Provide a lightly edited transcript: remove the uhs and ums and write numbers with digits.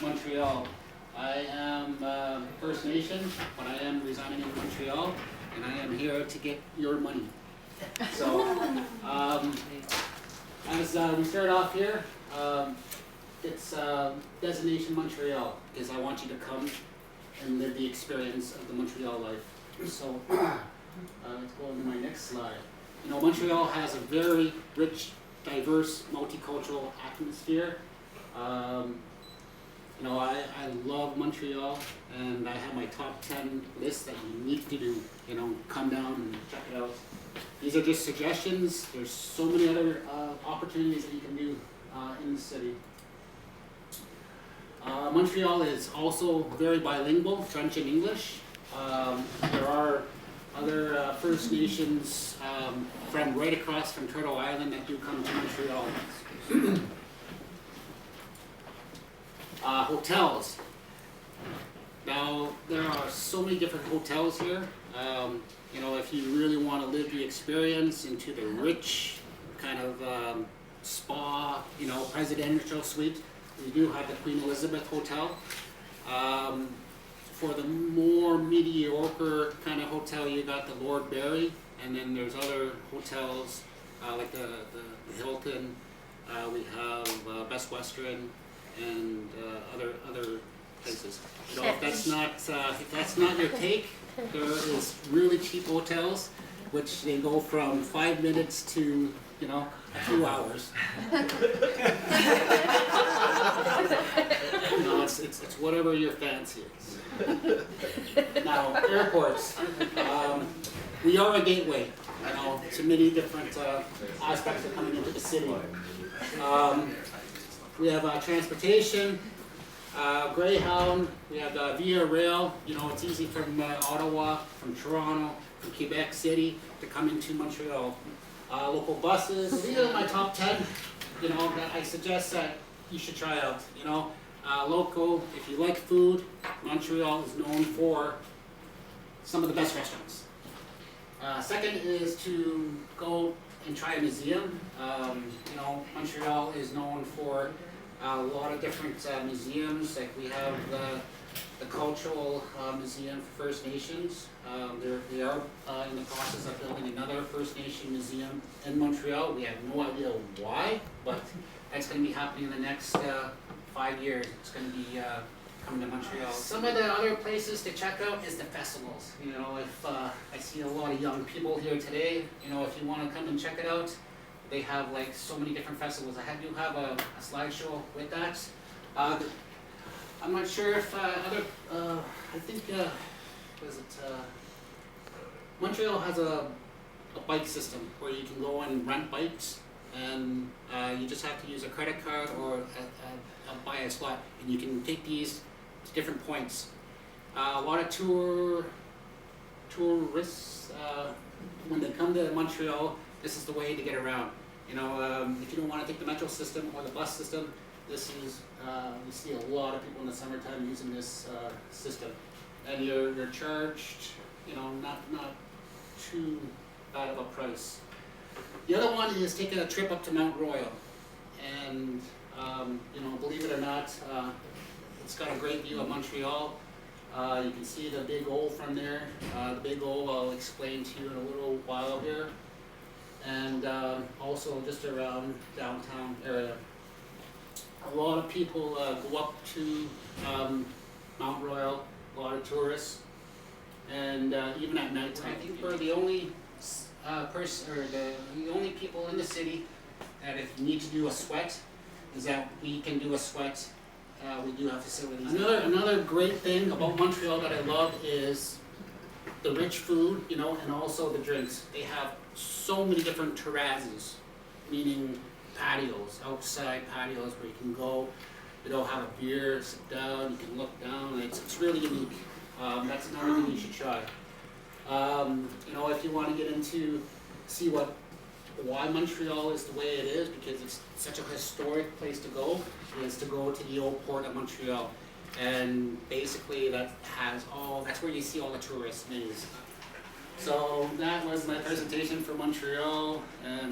Montreal. I am First Nation, but I am residing in Montreal, and I am here to get your money. So, as we start off here, it's Destination Montreal, because I want you to come and live the experience of the Montreal life. So, let's go on to my next slide. You know, Montreal has a very rich, diverse, multicultural atmosphere. You know, I love Montreal, and I have my top 10 list that you need to do. You know, come down and check it out. These are just suggestions. There's so many other opportunities that you can do in the city. Montreal is also very bilingual, French and English. There are other First Nations from right across from Turtle Island that do come to Montreal. Hotels. Now, there are so many different hotels here. You know, if you really want to live the experience into the rich kind of spa, you know, presidential suite, we do have the Queen Elizabeth Hotel. For the more mediocre kind of hotel, you got the Lord Barry, and then there's other hotels like the Hilton. We have Best Western and other places. You know, if that's not your take, there is really cheap hotels, which they go from 5 minutes to, you know, 2 hours. You know, it's whatever your fancy is. Now, airports. We are a gateway, you know, to many different aspects of coming into the city. We have transportation, Greyhound, we have Via Rail. You know, it's easy from Ottawa, from Toronto, from Quebec City to come into Montreal. Local buses. These are my top 10, you know, that I suggest that you should try out. You know, local, if you like food, Montreal is known for some of the best restaurants. Second is to go and try a museum. You know, Montreal is known for a lot of different museums. Like we have the Cultural Museum for First Nations. They are in the process of building another First Nation museum in Montreal. We have no idea why, but that's going to be happening in the next 5 years. It's going to be coming to Montreal. Some of the other places to check out is the festivals. You know, if I see a lot of young people here today, you know, if you want to come and check it out, they have like so many different festivals. I do have a slideshow with that. I'm not sure if I think, was it, Montreal has a bike system where you can go and rent bikes, and you just have to use a credit card or buy a slot, and you can take these to different points. A lot of tourists, when they come to Montreal, this is the way to get around. You know, if you don't want to take the metro system or the bus system, this is, you see a lot of people in the summertime using this system. And you're charged, you know, not too bad of a price. The other one is taking a trip up to Mount Royal. And, you know, believe it or not, it's got a great view of Montreal. You can see the Big O from there. The Big O I'll explain to you in a little while here. And also just around downtown area. A lot of people go up to Mount Royal, a lot of tourists, and even at night time. I think we're the only the only people in the city that if you need to do a sweat, is that we can do a sweat. We do have facilities. Another great thing about Montreal that I love is the rich food, you know, and also the drinks. They have so many different terrazes, meaning patios, outside patios where you can go, you know, have a beer, sit down, you can look down. It's really unique. That's another thing you should try. You know, if you want to get into, see why Montreal is the way it is, because it's such a historic place to go, is to go to the old port of Montreal. And basically that's where you see all the tourist menus. So that was my presentation for Montreal, and